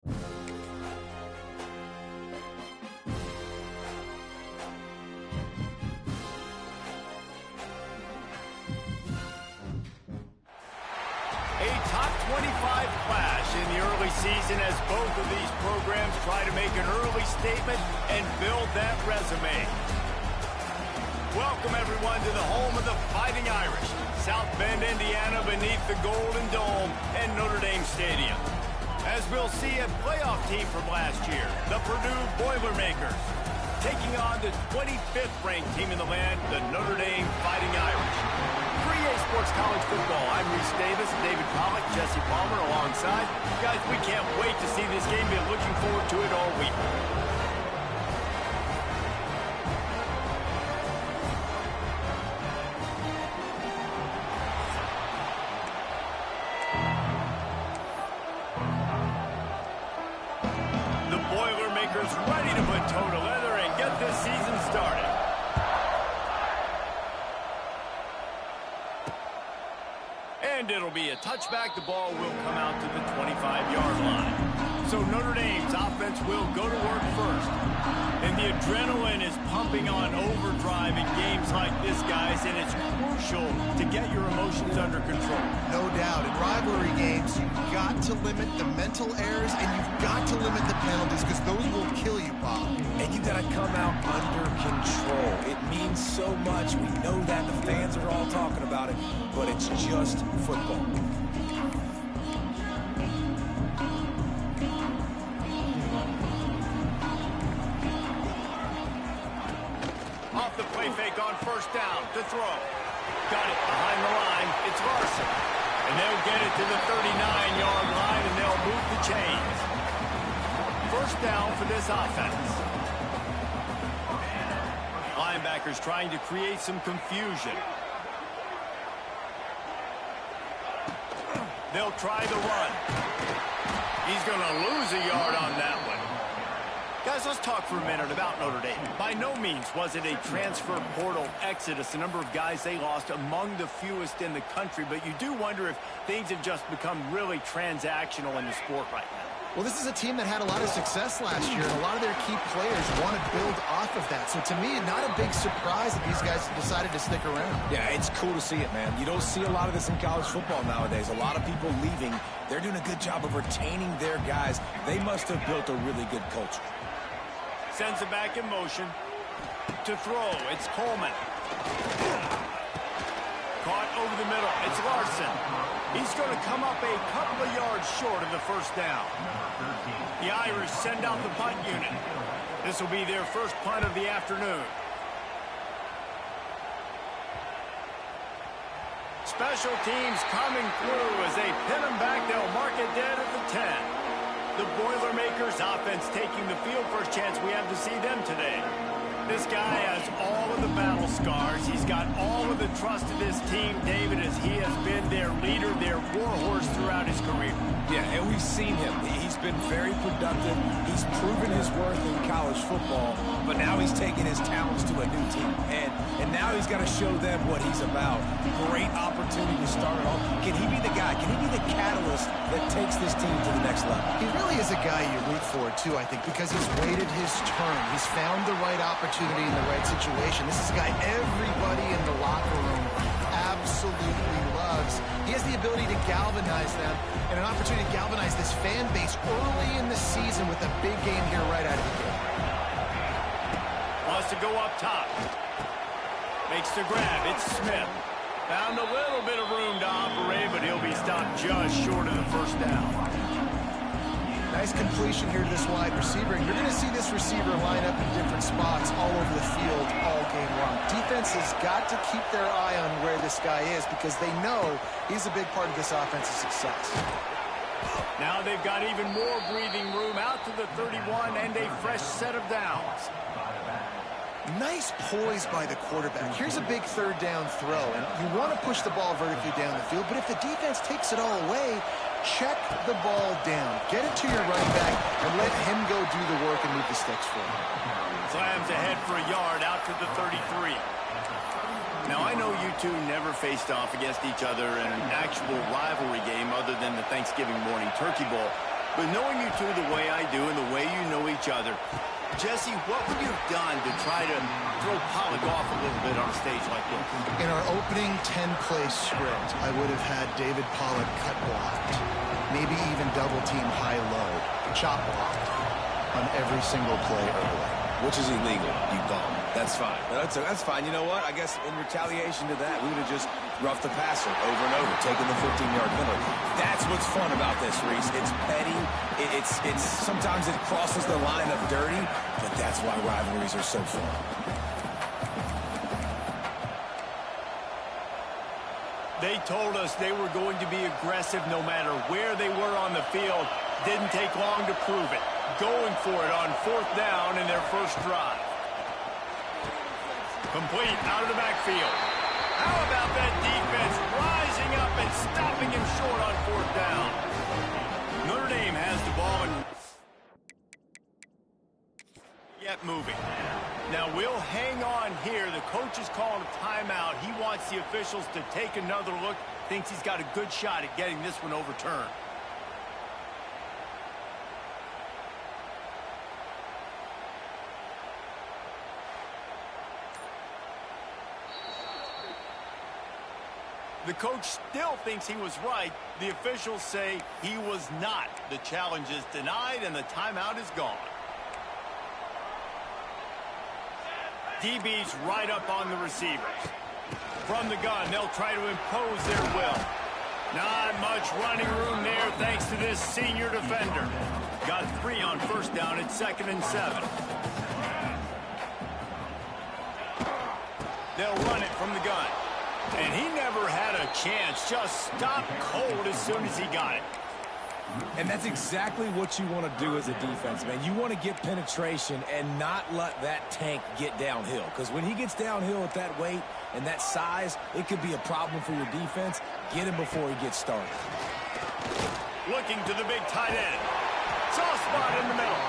A top 25 clash in the early season as both of these programs try to make an early statement and build that resume. Welcome, everyone, to the home of the Fighting Irish, South Bend, Indiana, beneath the Golden Dome and Notre Dame Stadium. As we'll see, a playoff team from last year, the Purdue Boilermakers, taking on the 25th ranked team in the land, the Notre Dame Fighting Irish. 3A Sports College Football. I'm Reese Davis, David Pollack, Jesse Palmer alongside. Guys, we can't wait to see this game. Been looking forward to it all week. The Boilermakers ready to put toe to leather and get this season started. And it'll be a touchback. The ball will come out to the 25-yard line. So Notre Dame's offense will go to work first. And the adrenaline is pumping on overdrive in games like this, guys, and it's crucial to get your emotions under control. No doubt. In rivalry games, you've got to limit the mental errors and you've got to limit the penalties because those will kill you, Bob. And you got to come out under control. It means so much. We know that. The fans are all talking about it, but it's just football. Off the play fake on first down to throw. Got it behind the line. It's Larson. And they'll get it to the 39-yard line, and they'll move the chains. First down for this offense. Linebackers trying to create some confusion. They'll try the run. He's going to lose a yard on that one. Guys, let's talk for a minute about Notre Dame. By no means was it a transfer portal exodus. The number of guys they lost among the fewest in the country, but you do wonder if things have just become really transactional in the sport right now. Well, this is a team that had a lot of success last year, and a lot of their key players want to build off of that. So to me, not a big surprise that these guys decided to stick around. Yeah, it's cool to see it, man. You don't see a lot of this in college football nowadays. A lot of people leaving. They're doing a good job of retaining their guys. They must have built a really good culture. Sends it back in motion. To throw, it's Coleman. Caught over the middle, it's Larson. He's going to come up a couple of yards short of the first down. The Irish send out the punt unit. This will be their first punt of the afternoon. Special teams coming through as they pin them back. They'll mark it dead at the 10. The Boilermakers offense taking the field. First chance we have to see them today. This guy has all of the battle scars. He's got all of the trust of this team, David, as he has been their leader, their warhorse throughout his career. Yeah, and we've seen him. He's been very productive. He's proven his worth in college football, but now he's taking his talents to a new team. And now he's got to show them what he's about. Great opportunity to start it off. Can he be the guy? Can he be the catalyst that takes this team to the next level? He really is a guy you root for, too, I think, because he's waited his turn. He's found the right opportunity in the right situation. This is a guy everybody in the locker room absolutely loves. He has the ability to galvanize them and an opportunity to galvanize this fan base early in the season with a big game here right out of the gate. Wants to go up top. Makes the grab. It's Smith. Found a little bit of room to operate, but he'll be stopped just short of the first down. Nice completion here to this wide receiver, and you're going to see this receiver line up in different spots all over the field all game long. Defense has got to keep their eye on where this guy is because they know he's a big part of this offensive success. Now they've got even more breathing room out to the 31 and a fresh set of downs. Nice poise by the quarterback. Here's a big third down throw, and you want to push the ball vertically down the field, but if the defense takes it all away, check the ball down. Get it to your running back and let him go do the work and move the sticks for him. Slams ahead for a yard out to the 33. Now, I know you two never faced off against each other in an actual rivalry game other than the Thanksgiving morning Turkey Bowl. But knowing you two the way I do and the way you know each other, Jesse, what would you have done to try to throw Pollock off a little bit on a stage like this? In our opening 10-play script, I would have had David Pollock cut blocked, maybe even double-team high-low, chop blocked on every single play early. Which is illegal, you bum. That's fine. That's fine. You know what? I guess in retaliation to that, we would have just roughed the passer over and over, taking the 15-yard penalty. That's what's fun about this, Reese. It's petty. It's sometimes it crosses the line of dirty, but that's why rivalries are so fun. They told us they were going to be aggressive no matter where they were on the field. Didn't take long to prove it. Going for it on 4th down in their first drive. Complete out of the backfield. How about that defense rising up and stopping him short on 4th down? Notre Dame has the ball and yet moving. Now we'll hang on here. The coach is calling a timeout. He wants the officials to take another look. Thinks he's got a good shot at getting this one overturned. The coach still thinks he was right. The officials say he was not. The challenge is denied and the timeout is gone. DB's right up on the receivers. From the gun, they'll try to impose their will. Not much running room there thanks to this senior defender. Got 3 on 1st down at 2nd and 7. They'll run it from the gun. And he never had a chance. Just stopped cold as soon as he got it. And that's exactly what you want to do as a defense, man. You want to get penetration and not let that tank get downhill. Because when he gets downhill at that weight and that size, it could be a problem for your defense. Get him before he gets started. Looking to the big tight end. Soft spot in the middle.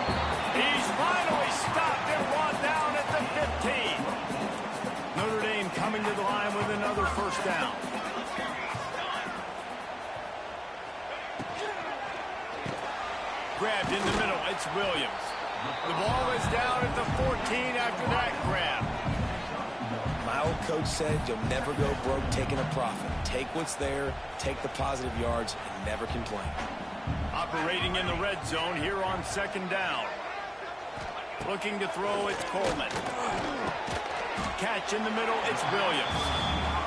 He's finally stopped and brought down at the 15. Notre Dame coming to the line with another 1st down. Grabbed in the middle, it's Williams. The ball is down at the 14 after that grab. My old coach said you'll never go broke taking a profit. Take what's there, take the positive yards, and never complain. Operating in the red zone here on 2nd down. Looking to throw, it's Coleman. Catch in the middle, it's Williams.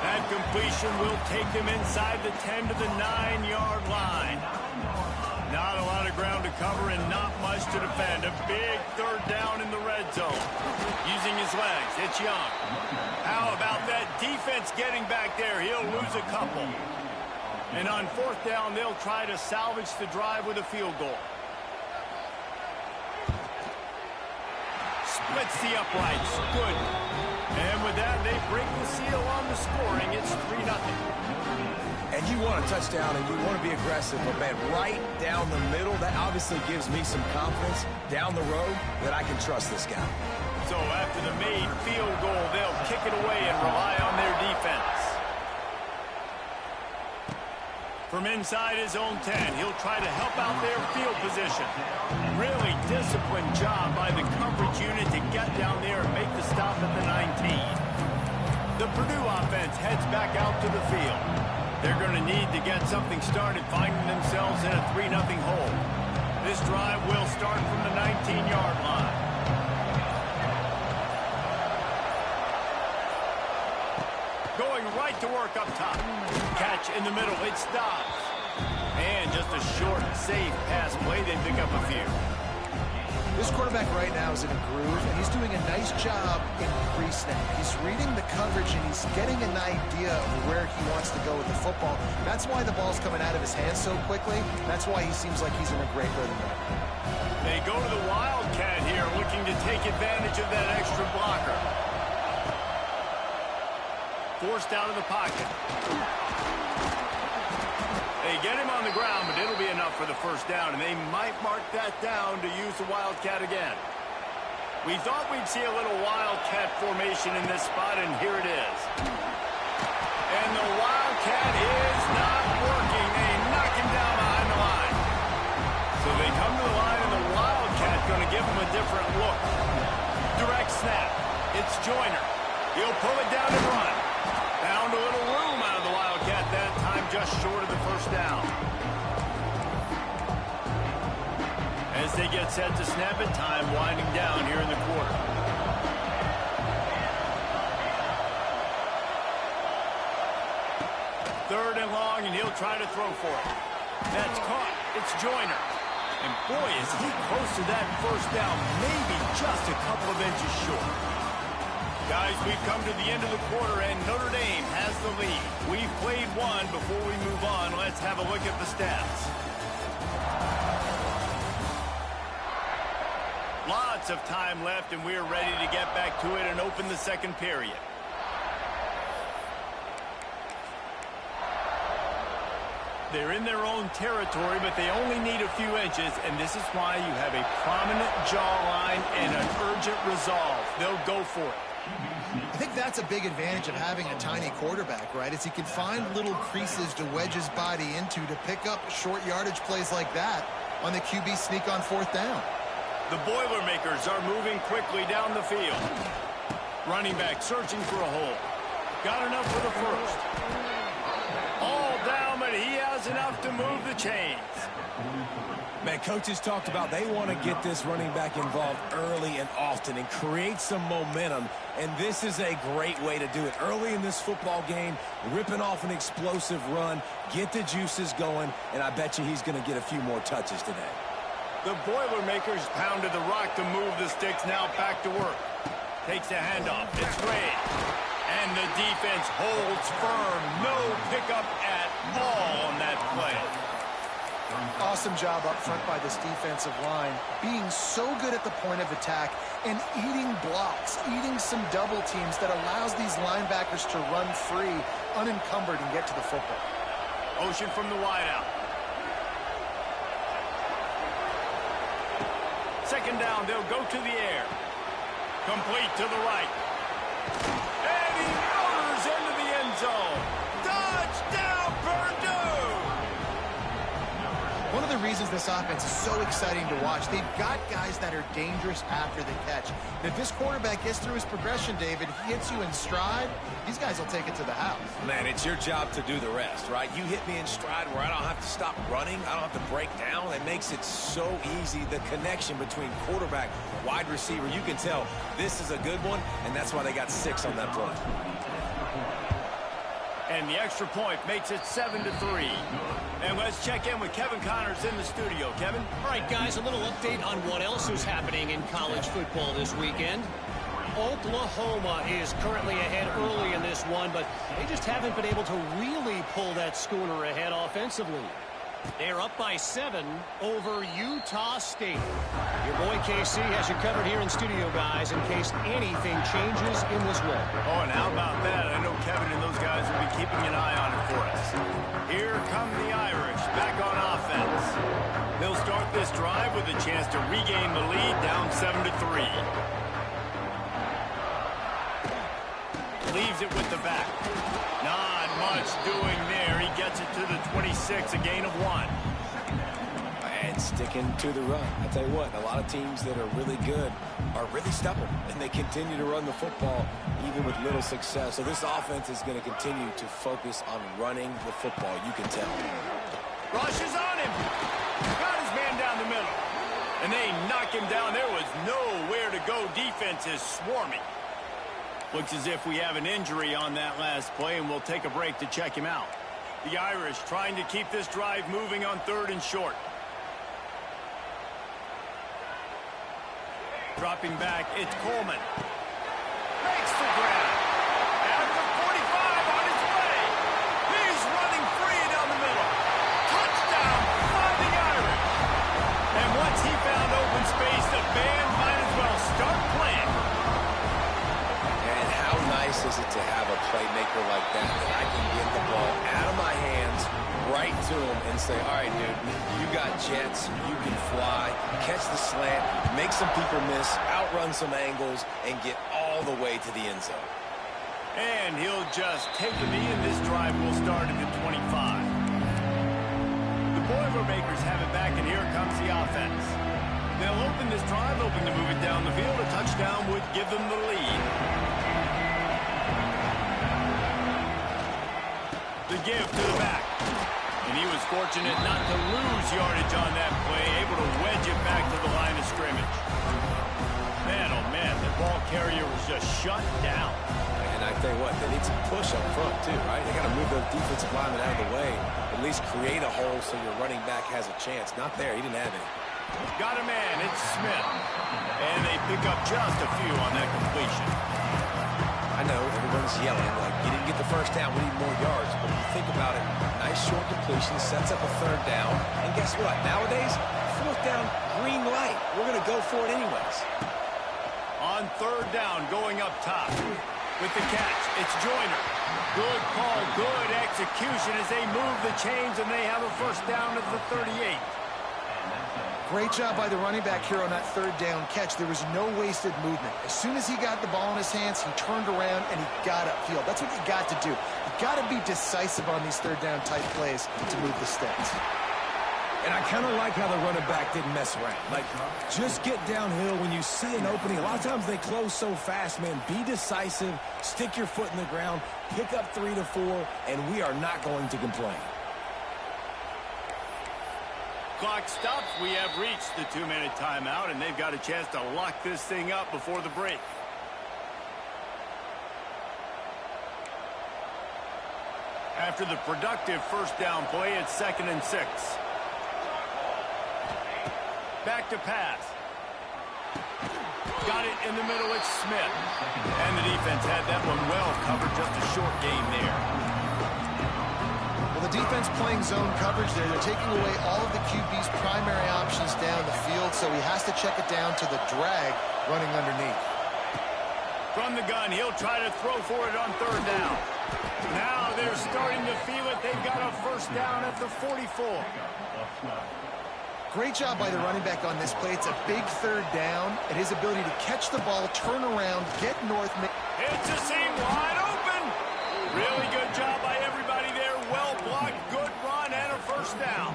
That completion will take them inside the 10 to the 9-yard line. Not a lot of ground to cover and not much to defend. A big 3rd down in the red zone. Using his legs, it's Young. How about that defense getting back there? He'll lose a couple. And on 4th down, they'll try to salvage the drive with a field goal. Splits the uprights. Good. And with that, they break the seal on the scoring. It's 3-0. And you want a touchdown and you want to be aggressive, but man, right down the middle, that obviously gives me some confidence down the road that I can trust this guy. So after the made field goal, they'll kick it away and rely on their defense. From inside his own 10, he'll try to help out their field position. Really disciplined job by the coverage unit to get down there and make the stop at the 19. The Purdue offense heads back out to the field. They're going to need to get something started, finding themselves in a 3-0 hole. This drive will start from the 19-yard line. Going right to work up top. Catch in the middle, it stops. And just a short, safe pass play, they pick up a few. This quarterback right now is in a groove, and he's doing a nice job in pre-snap. He's reading the coverage, and he's getting an idea of where he wants to go with the football. That's why the ball's coming out of his hands so quickly. That's why he seems like he's in a great rhythm right now. They go to the Wildcat here, looking to take advantage of that extra blocker. Forced out of the pocket. They get him on the ground, but it'll be enough for the 1st down, and they might mark that down to use the Wildcat again. We thought we'd see a little Wildcat formation in this spot, and here it is. And the Wildcat is not working. They knock him down behind the line. So they come Joyner. He'll pull it down and run. Found a little room out of the Wildcat that time, just short of the first down. As they get set to snap it, time winding down here in the quarter. Third and long, and he'll try to throw for it. That's caught. It's Joyner. And boy, is he close to that first down, maybe just a couple of inches short. Guys, we've come to the end of the quarter, and Notre Dame has the lead. We've played one. Before we move on, let's have a look at the stats. Lots of time left, and we're ready to get back to it and open the second period. They're in their own territory, but they only need a few inches, and this is why you have a prominent jawline and an urgent resolve. They'll go for it. I think that's a big advantage of having a tiny quarterback, right? Is he can find little creases to wedge his body into to pick up short yardage plays like that on the QB sneak on fourth down. The Boilermakers are moving quickly down the field. Running back searching for a hole. Got enough for the first. All down, but he has enough to move the chains. Man, coaches talked about they want to get this running back involved early and often and create some momentum, and this is a great way to do it. Early in this football game, ripping off an explosive run, get the juices going, and I bet you he's going to get a few more touches today. The Boilermakers pounded the rock to move the sticks, now back to work. Takes a handoff. It's Gray. And the defense holds firm. No pickup at all on that play. Awesome job up front by this defensive line, being so good at the point of attack and eating blocks, eating some double teams that allows these linebackers to run free, unencumbered, and get to the football. Motion from the wideout. Second down, they'll go to the air. Complete to the right. And he motors into the end zone. Touchdown, Purdue! One of the reasons this offense is so exciting to watch, they've got guys that are dangerous after the catch. And if this quarterback gets through his progression, David, he hits you in stride, these guys will take it to the house. Man, it's your job to do the rest, right? You hit me in stride where I don't have to stop running. I don't have to break down. It makes it so easy. The connection between quarterback, wide receiver, you can tell this is a good one, and that's why they got 6 on that play. And the extra point makes it 7-3. And let's check in with Kevin Connors in the studio. Kevin? All right, guys, a little update on what else is happening in college football this weekend. Oklahoma is currently ahead early in this one, but they just haven't been able to really pull that schooner ahead offensively. They're up by 7 over Utah State. Your boy KC has you covered here in studio, guys, in case anything changes in this one. Oh, and how about that? I know Kevin and those guys will be keeping an eye on it for us. Here come the Irish back on offense. They'll start this drive with a chance to regain the lead, down 7-3. Leaves it with the back. Not much doing there. He gets it to the 26, a gain of 1. And sticking to the run. I tell you what, a lot of teams that are really good are really stubborn, and they continue to run the football even with little success. So this offense is going to continue to focus on running the football, you can tell. Rushes on him. Got his man down the middle. And they knock him down. There was nowhere to go. Defense is swarming. Looks as if we have an injury on that last play, and we'll take a break to check him out. The Irish trying to keep this drive moving on 3rd and short. Dropping back, it's Coleman. Makes the grab. At the 45 on his way. He's running free down the middle. Touchdown, Fighting Irish. And once he found open space, the band might as well start playing. And how nice is it to have a playmaker like that I can get the ball out of my hands, right to him, and say, all right, dude, you got jets, you can fly, catch the slant, make some people miss, outrun some angles, and get all the way to the end zone. And he'll just take a knee, and this drive will start at the 25. The Boilermakers have it back, and here comes the offense. They'll open this drive, hoping to move it down the field. A touchdown would give them the lead. give to the back. And he was fortunate not to lose yardage on that play, able to wedge it back to the line of scrimmage. Man, oh man, the ball carrier was just shut down. And I tell you what, they need some push up front too, right? They got to move those defensive linemen out of the way, at least create a hole so your running back has a chance. Not there, he didn't have any. Got a man, it's Smith. And they pick up just a few on that completion. I know, everyone's yelling, like, you didn't get the first down, we need more yards. But when you think about it, nice short completion, sets up a third down. And guess what? Nowadays, fourth down, green light. We're going to go for it anyways. On third down, going up top. With the catch, it's Joyner. Good call, good execution as they move the chains, and they have a first down at the 38. Great job by the running back here on that third down catch. There was no wasted movement. As soon as he got the ball in his hands, he turned around and he got upfield. That's what you got to do. You got to be decisive on these third down type plays to move the sticks. And I kind of like how the running back didn't mess around. Like, just get downhill when you see an opening. A lot of times they close so fast, man. Be decisive, stick your foot in the ground, pick up 3 to 4, and we are not going to complain. Clock stops. We have reached the 2-minute timeout, and they've got a chance to lock this thing up before the break. After the productive first down play, it's 2nd and 6. Back to pass. Got it in the middle, it's Smith. And the defense had that one well covered, just a short game there. Well, the defense playing zone coverage there. They're taking away all of the QB's primary options down the field, so he has to check it down to the drag running underneath. From the gun, he'll try to throw for it on third down. Now they're starting to feel it. They've got a first down at the 44. Great job by the running back on this play. It's a big third down, and his ability to catch the ball, turn around, get north. It's a seam wide open. Really good job by everybody there. Well blocked, good run, and a first down.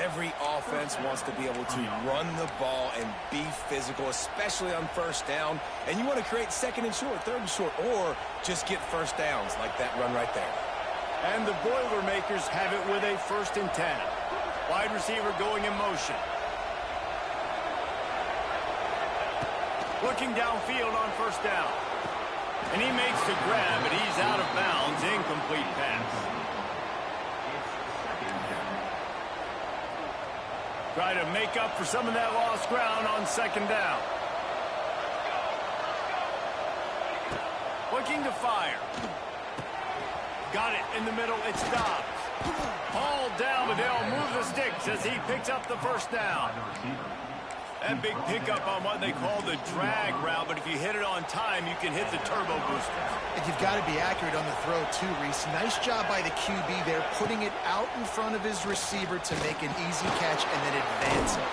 Every offense wants to be able to run the ball and be physical, especially on first down. And you want to create 2nd and short, 3rd and short, or just get first downs like that run right there. And the Boilermakers have it with a 1st and 10. Wide receiver going in motion. Looking downfield on first down. And he makes the grab, but he's out of bounds. Incomplete pass. Try to make up for some of that lost ground on 2nd down. Looking to fire. Got it in the middle. It's Dobbs. Hauled down, but they'll move the sticks as he picks up the first down. That big pickup on what they call the drag route, but if you hit it on time, you can hit the turbo booster. And you've got to be accurate on the throw, too, Reese. Nice job by the QB there, putting it out in front of his receiver to make an easy catch and then advance it.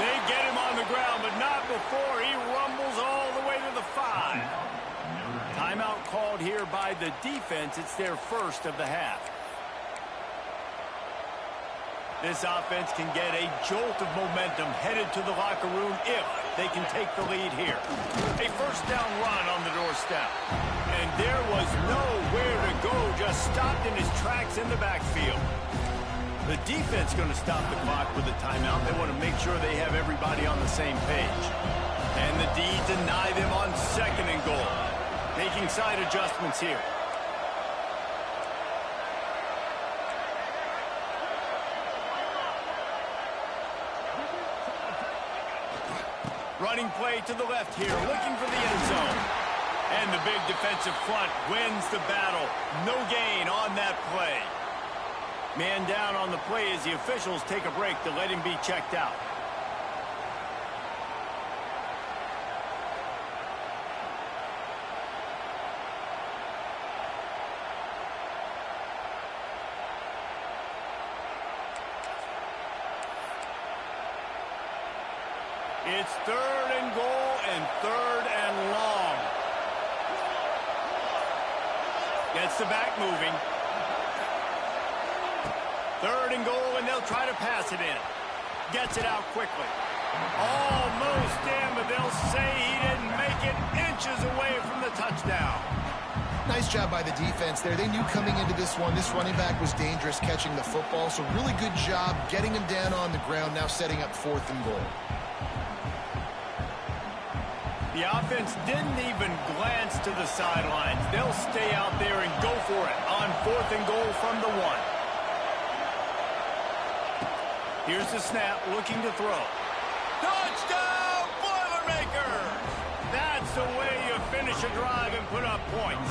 They get him on the ground, but not before he rumbles all the way to the 5. Timeout called here by the defense. It's their first of the half. This offense can get a jolt of momentum headed to the locker room if they can take the lead here. A first down run on the doorstep. And there was nowhere to go, just stopped in his tracks in the backfield. The defense going to stop the clock with a timeout. They want to make sure they have everybody on the same page. And the D deny them on 2nd and goal. Making side adjustments here. Running play to the left here, looking for the end zone. And the big defensive front wins the battle. No gain on that play. Man down on the play as the officials take a break to let him be checked out. It's 3rd and goal and 3rd and long. Gets the back moving. 3rd and goal, and they'll try to pass it in. Gets it out quickly. Almost in, but they'll say he didn't make it, inches away from the touchdown. Nice job by the defense there. They knew coming into this one, this running back was dangerous catching the football, so really good job getting him down on the ground, now setting up 4th and goal. The offense didn't even glance to the sidelines. They'll stay out there and go for it on 4th and goal from the 1. Here's the snap, looking to throw. Touchdown, Boilermakers! That's the way you finish a drive and put up points.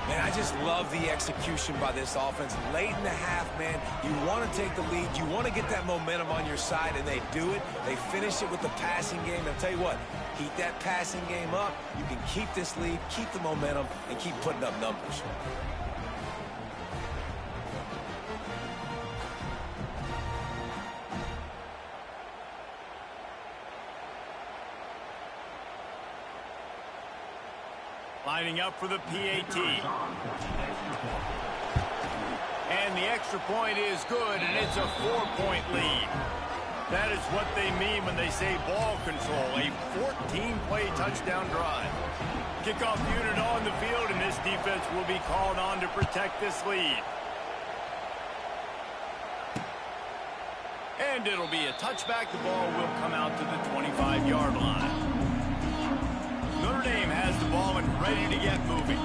Man, I just love the execution by this offense. Late in the half, man, you want to take the lead. You want to get that momentum on your side, and they do it. They finish it with the passing game. I'll tell you what, keep that passing game up. You can keep this lead, keep the momentum, and keep putting up numbers. Lining up for the PAT. And the extra point is good, and it's a 4-point lead. That is what they mean when they say ball control, a 14-play touchdown drive. Kickoff unit on the field, and this defense will be called on to protect this lead. And it'll be a touchback. The ball will come out to the 25-yard line. Notre Dame has the ball and ready to get moving.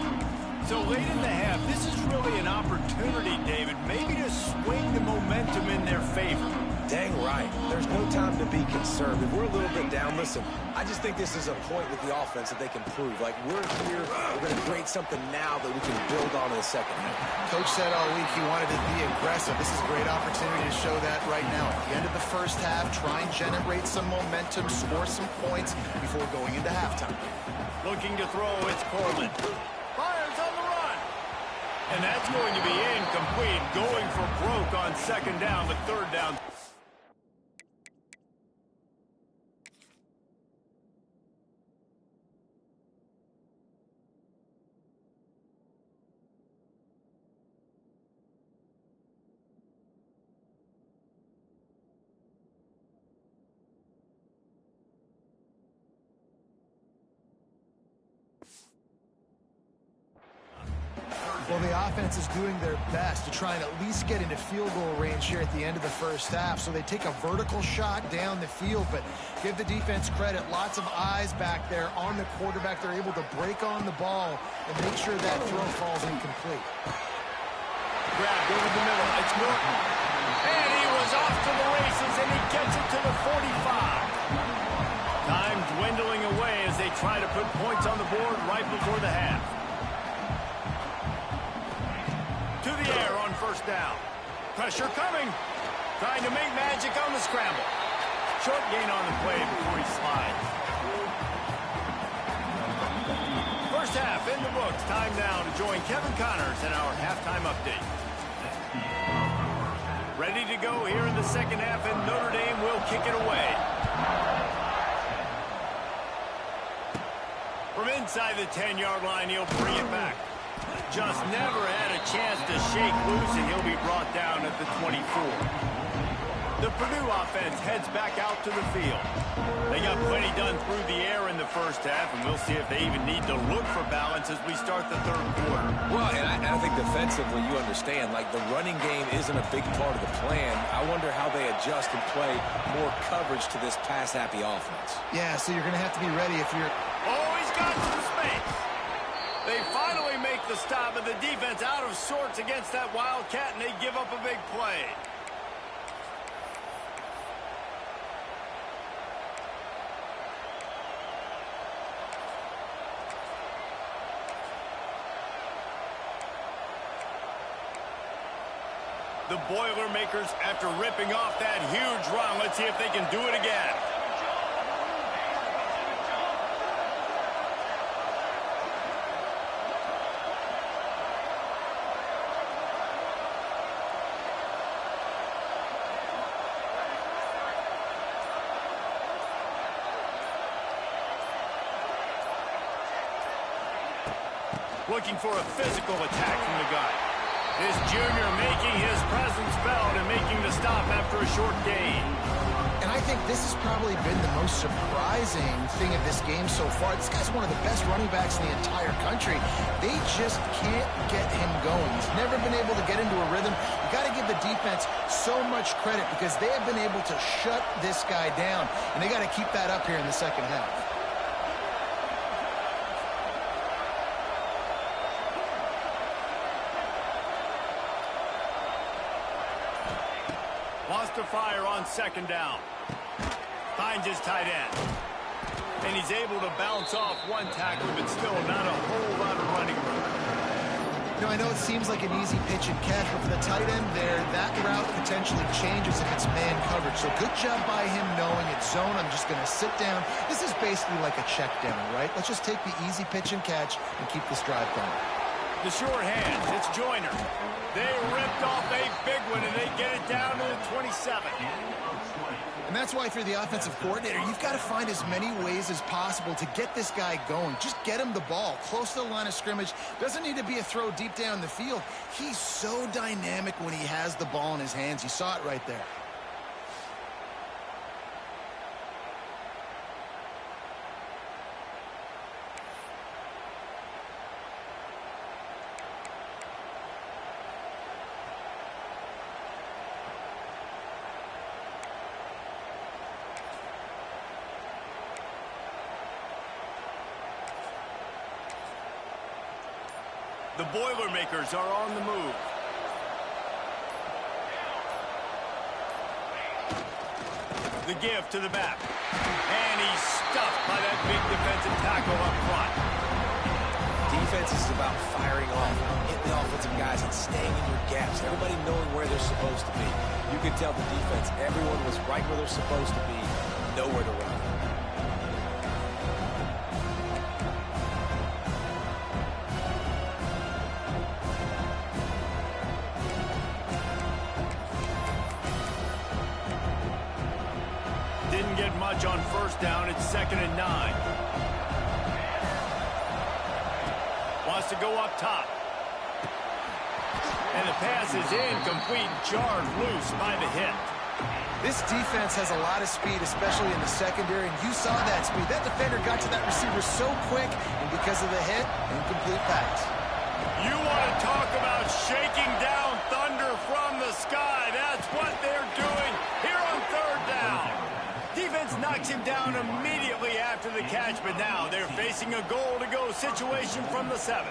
So late in the half, this is really an opportunity, David, maybe to swing the momentum in their favor. Dang right. There's no time to be concerned. If we're a little bit down, listen, I just think this is a point with the offense that they can prove. Like, we're here, we're going to create something now that we can build on in the second half. Coach said all week he wanted to be aggressive. This is a great opportunity to show that right now. At the end of the first half, try and generate some momentum, score some points before going into halftime. Looking to throw, it's Coleman. Fires on the run. And that's going to be incomplete. Going for broke on 2nd down, but 3rd down. Well, the offense is doing their best to try and at least get into field goal range here at the end of the first half. So they take a vertical shot down the field, but give the defense credit. Lots of eyes back there on the quarterback. They're able to break on the ball and make sure that throw falls incomplete. Grabbed over the middle. It's Norton. And he was off to the races, and he gets it to the 45. Time dwindling away as they try to put points on the board right before the half. To the air on 1st down. Pressure coming. Trying to make magic on the scramble. Short gain on the play before he slides. First half in the books. Time now to join Kevin Connors in our halftime update. Ready to go here in the second half, and Notre Dame will kick it away. From inside the 10-yard line, he'll bring it back. Just never had a chance to shake loose, and he'll be brought down at the 24. The Purdue offense heads back out to the field. They got plenty done through the air in the first half, and we'll see if they even need to look for balance as we start the 3rd quarter. Well, and I think defensively, you understand, like, the running game isn't a big part of the plan. I wonder how they adjust and play more coverage to this pass-happy offense. Yeah, so you're going to have to be ready if you're... Oh, he's got some space. They finally make the stop, and the defense out of sorts against that Wildcat, and they give up a big play. The Boilermakers, after ripping off that huge run, let's see if they can do it again. Looking for a physical attack from the guy. This junior making his presence felt and making the stop after a short gain. And I think this has probably been the most surprising thing of this game so far. This guy's one of the best running backs in the entire country. They just can't get him going. He's never been able to get into a rhythm. You got to give the defense so much credit because they have been able to shut this guy down, and they got to keep that up here in the second half. Wants to fire on second down. Finds his tight end. And he's able to bounce off one tackle, but still not a whole lot of running room. You know, I know it seems like an easy pitch and catch, but for the tight end there, that route potentially changes if it's man coverage. So good job by him knowing it's zone. I'm just going to sit down. This is basically like a check down, right? Let's just take the easy pitch and catch and keep this drive going. The sure hands, it's Joyner. They ripped off a big one, and they get it down to the 27. And that's why, if you're the offensive coordinator, you've got to find as many ways as possible to get this guy going. Just get him the ball close to the line of scrimmage. Doesn't need to be a throw deep down the field. He's so dynamic when he has the ball in his hands. You saw it right there. The Boilermakers are on the move. The give to the back. And he's stuffed by that big defensive tackle up front. Defense is about firing off, hitting the offensive guys and staying in your gaps. Everybody knowing where they're supposed to be. You can tell the defense, everyone was right where they're supposed to be, nowhere to run. Didn't get much on first down. It's 2nd and 9. Wants to go up top. And the pass is incomplete, jarred loose by the hit. This defense has a lot of speed, especially in the secondary, and you saw that speed. That defender got to that receiver so quick, and because of the hit, incomplete pass. You want to talk about shaking down thunder from the sky. That's what they're doing here on 3rd down. Defense knocks him down immediately after the catch, but now they're facing a goal-to-go situation from the 7.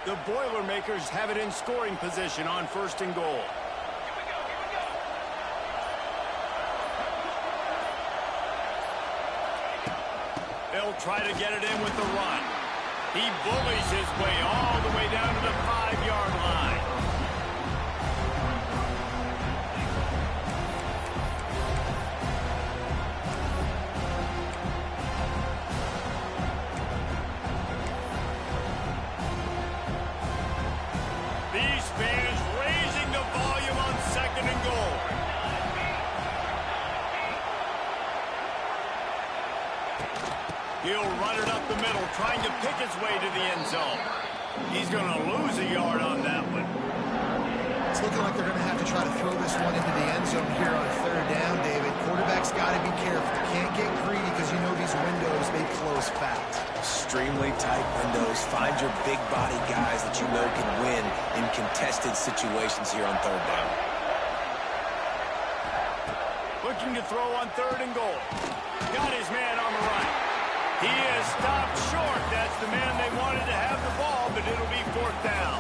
The Boilermakers have it in scoring position on 1st and goal. They'll try to get it in with the run. He bullies his way all the way down to the 5-yard line. These fans raising the volume on 2nd and goal. He'll run it up the middle, trying to pick his way to the end zone. He's going to lose a yard on that one. It's looking like they're going to have to try to throw this one into the end zone here on 3rd down, David. Quarterback's got to be careful. Can't get greedy because you know these windows, they close fast. Extremely tight windows. Find your big body guys that you know can win in contested situations here on 3rd down. Looking to throw on 3rd and goal. Got his man on the right. He is stopped short. That's the man they wanted to have the ball, but it'll be 4th down.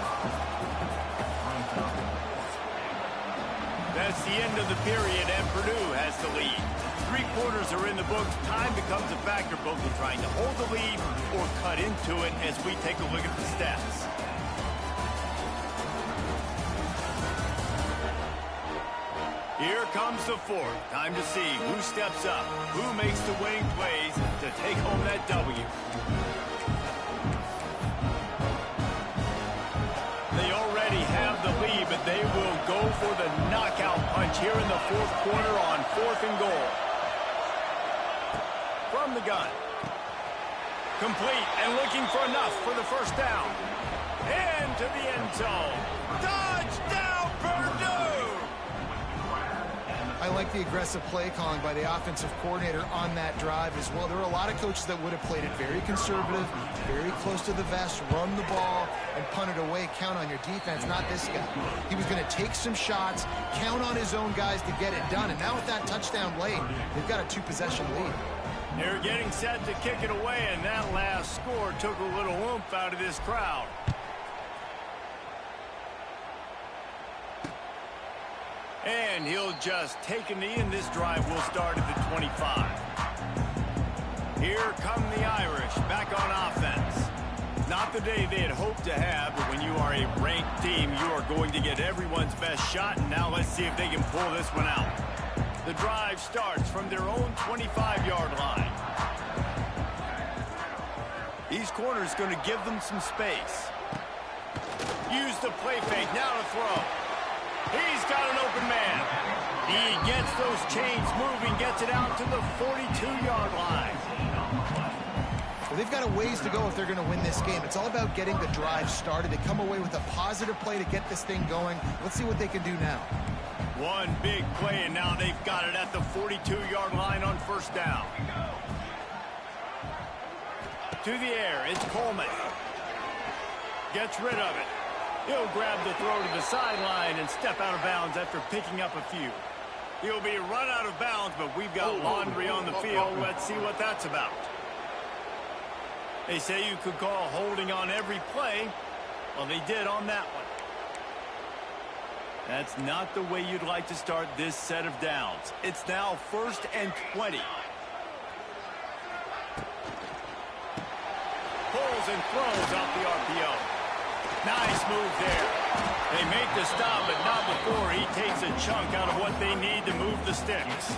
That's the end of the period, and Purdue has the lead. 3 quarters are in the books. Time becomes a factor, both in trying to hold the lead or cut into it as we take a look at the stats. Here comes the 4th. Time to see who steps up, who makes the winning plays to take home that W. They already have the lead, but they will go for the knockout punch here in the fourth quarter on 4th and goal. From the gun. Complete and looking for enough for the first down. Into the end zone. Touchdown, Purdue! I like the aggressive play calling by the offensive coordinator on that drive as well. There were a lot of coaches that would have played it very conservative, very close to the vest, run the ball, and punt it away. Count on your defense, not this guy. He was going to take some shots, count on his own guys to get it done. And now with that touchdown late, they've got a 2-possession lead. They're getting set to kick it away, and that last score took a little oomph out of this crowd. And he'll just take a knee, and this drive will start at the 25. Here come the Irish back on offense. Not the day they had hoped to have, but when you are a ranked team, you are going to get everyone's best shot, and now let's see if they can pull this one out. The drive starts from their own 25-yard line. These corners going to give them some space. Use the play fake, now to throw. He's got an open man. He gets those chains moving, gets it out to the 42-yard line. Well, they've got a ways to go if they're going to win this game. It's all about getting the drive started. They come away with a positive play to get this thing going. Let's see what they can do now. One big play, and now they've got it at the 42-yard line on first down. To the air, it's Coleman. Gets rid of it. He'll grab the throw to the sideline and step out of bounds after picking up a few. He'll be run out of bounds, but we've got laundry on the field. Let's see what that's about. They say you could call holding on every play. Well, they did on that one. That's not the way you'd like to start this set of downs. It's now 1st and 20. Pulls and throws off the RPO. Nice move there. They make the stop, but not before he takes a chunk out of what they need to move the sticks.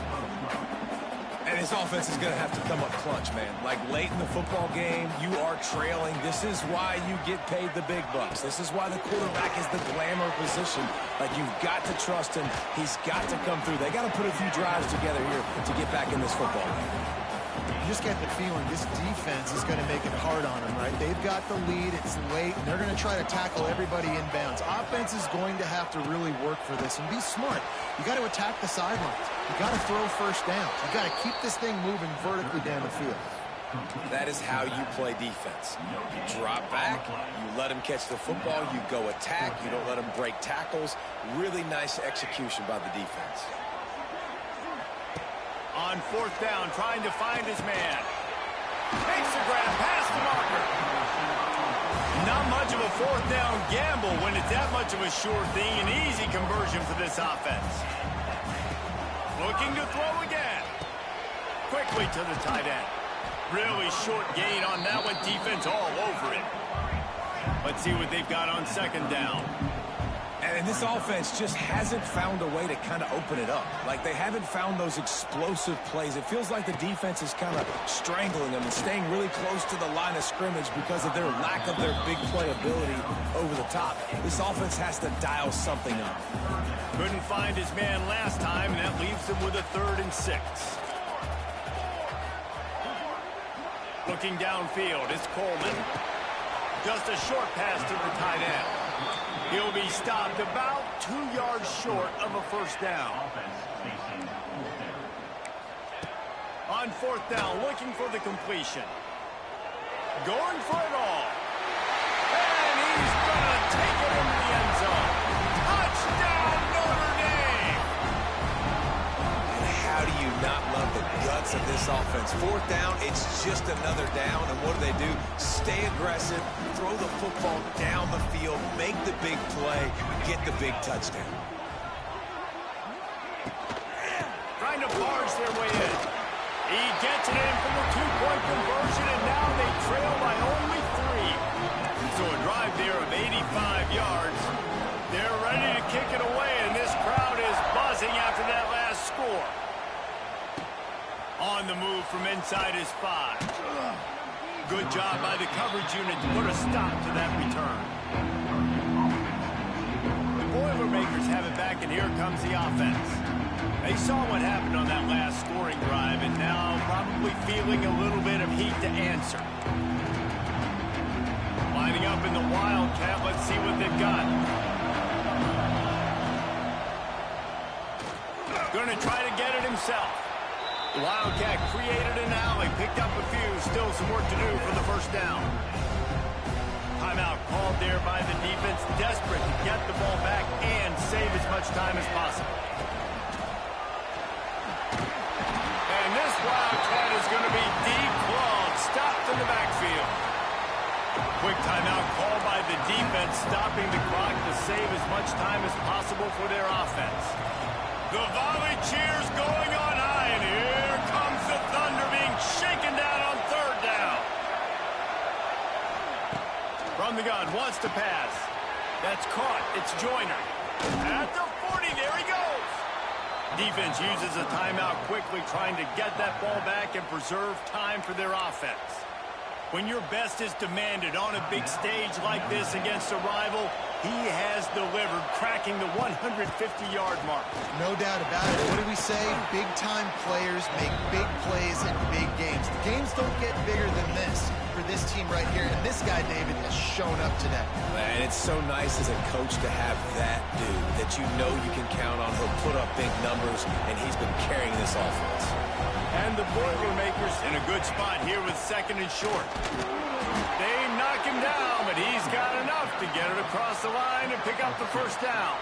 And his offense is going to have to come up clutch, man. Like late in the football game, you are trailing. This is why you get paid the big bucks. This is why the quarterback is the glamour position. Like, you've got to trust him. He's got to come through. They got to put a few drives together here to get back in this football game. You just get the feeling this defense is going to make it hard on them, right? They've got the lead. It's late, and they're going to try to tackle everybody inbounds. Offense is going to have to really work for this and be smart. You got to attack the sidelines. You got to throw first down. You got to keep this thing moving vertically down the field. That is how you play defense. You drop back, you let him catch the football, you go attack, you don't let him break tackles. Really nice execution by the defense. On 4th down, trying to find his man. Makes the grab past the marker. Not much of a 4th down gamble when it's that much of a sure thing. An easy conversion for this offense. Looking to throw again. Quickly to the tight end. Really short gain on that one. Defense all over it. Let's see what they've got on 2nd down. And this offense just hasn't found a way to kind of open it up. Like, they haven't found those explosive plays. It feels like the defense is kind of strangling them and staying really close to the line of scrimmage because of their lack of their big play ability over the top. This offense has to dial something up. Couldn't find his man last time, and that leaves him with a 3rd and 6. Looking downfield, it's Coleman. Just a short pass to the tight end. He'll be stopped about 2 yards short of a 1st down. On 4th down, looking for the completion. Going for it all. And he's going to take it into the end zone. Touchdown, Notre Dame! And how do you not love the guts of this offense? 4th down, it's just another down. And what do? Stay aggressive, throw the football down the field, make the big play, get the big touchdown. Trying to barge their way in. He gets it in for the 2-point conversion, and now they trail by only 3. So a drive there of 85 yards. They're ready to kick it away, and this crowd is buzzing after that last score. On the move from inside his 5. Good job by the coverage unit to put a stop to that return. The Boilermakers have it back, and here comes the offense. They saw what happened on that last scoring drive, and now probably feeling a little bit of heat to answer. Lining up in the Wildcat. Let's see what they've got. Going to try to get it himself. The Wildcat created an alley, picked up a few, still some work to do for the first down. Timeout called there by the defense, desperate to get the ball back and save as much time as possible. And this Wildcat is going to be declawed, stopped in the backfield. Quick timeout called by the defense, stopping the clock to save as much time as possible for their offense. The volley cheers going on high, and here comes the Thunder being shaken down on third down. From the gun, wants to pass. That's caught. It's Joyner. At the 40, there he goes. Defense uses a timeout quickly, trying to get that ball back and preserve time for their offense. When your best is demanded on a big stage like this against a rival, he has delivered, cracking the 150-yard mark. No doubt about it. What do we say? Big-time players make big plays in big games. The games don't get bigger than this for this team right here, and this guy, David, has shown up today. And it's so nice as a coach to have that dude that you know you can count on. He'll put up big numbers, and he's been carrying this offense. And the Boilermakers in a good spot here with second and short. They knock him down, but he's got enough to get it across the line and pick up the first down.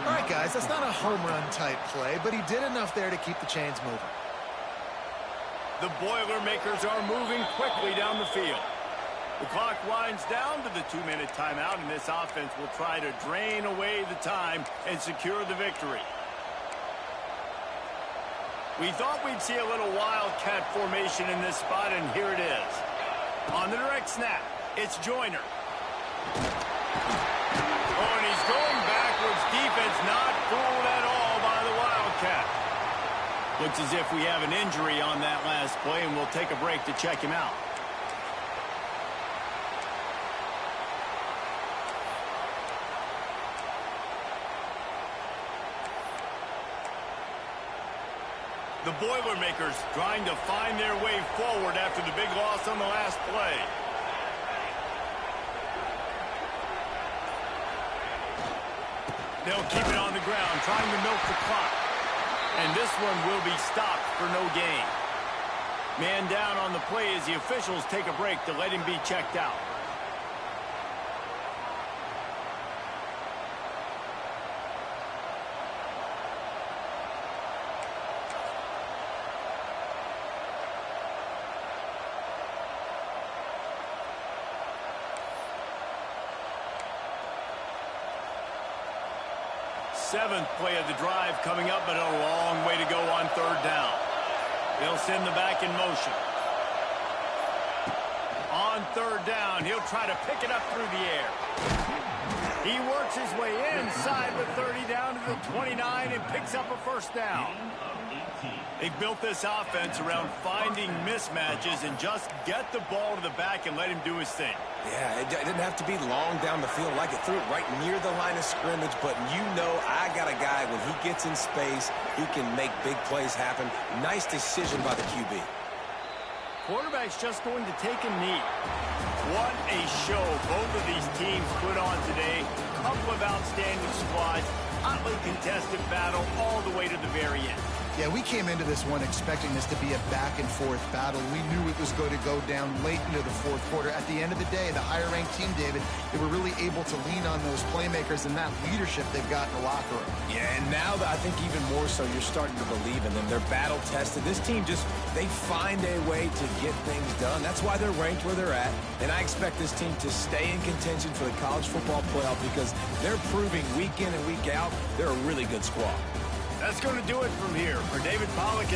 All right, guys, that's not a home run type play, but he did enough there to keep the chains moving. The Boilermakers are moving quickly down the field. The clock winds down to the 2-minute timeout, and this offense will try to drain away the time and secure the victory. We thought we'd see a little Wildcat formation in this spot, and here it is. On the direct snap, it's Joyner. Oh, and he's going backwards. Defense not fooled at all by the Wildcat. Looks as if we have an injury on that last play, and we'll take a break to check him out. The Boilermakers trying to find their way forward after the big loss on the last play. They'll keep it on the ground, trying to milk the clock. And this one will be stopped for no gain. Man down on the play as the officials take a break to let him be checked out. Seventh play of the drive coming up, but a long way to go on third down. They'll send the back in motion. On third down, he'll try to pick it up through the air. He works his way inside the 30 down to the 29 and picks up a first down. They built this offense around finding mismatches and just get the ball to the back and let him do his thing. Yeah, it didn't have to be long down the field. Like it threw it right near the line of scrimmage, but you know I got a guy, when he gets in space, he can make big plays happen. Nice decision by the QB. Quarterback's just going to take a knee. What a show both of these teams put on today. Couple of outstanding squads. Hotly contested battle all the way to the very end. Yeah, we came into this one expecting this to be a back-and-forth battle. We knew it was going to go down late into the fourth quarter. At the end of the day, the higher-ranked team, David, they were really able to lean on those playmakers and that leadership they've got in the locker room. Yeah, and now I think even more so, you're starting to believe in them. They're battle-tested. This team they find a way to get things done. That's why they're ranked where they're at. And I expect this team to stay in contention for the college football playoff because they're proving week in and week out they're a really good squad. That's going to do it from here. For David Pollock and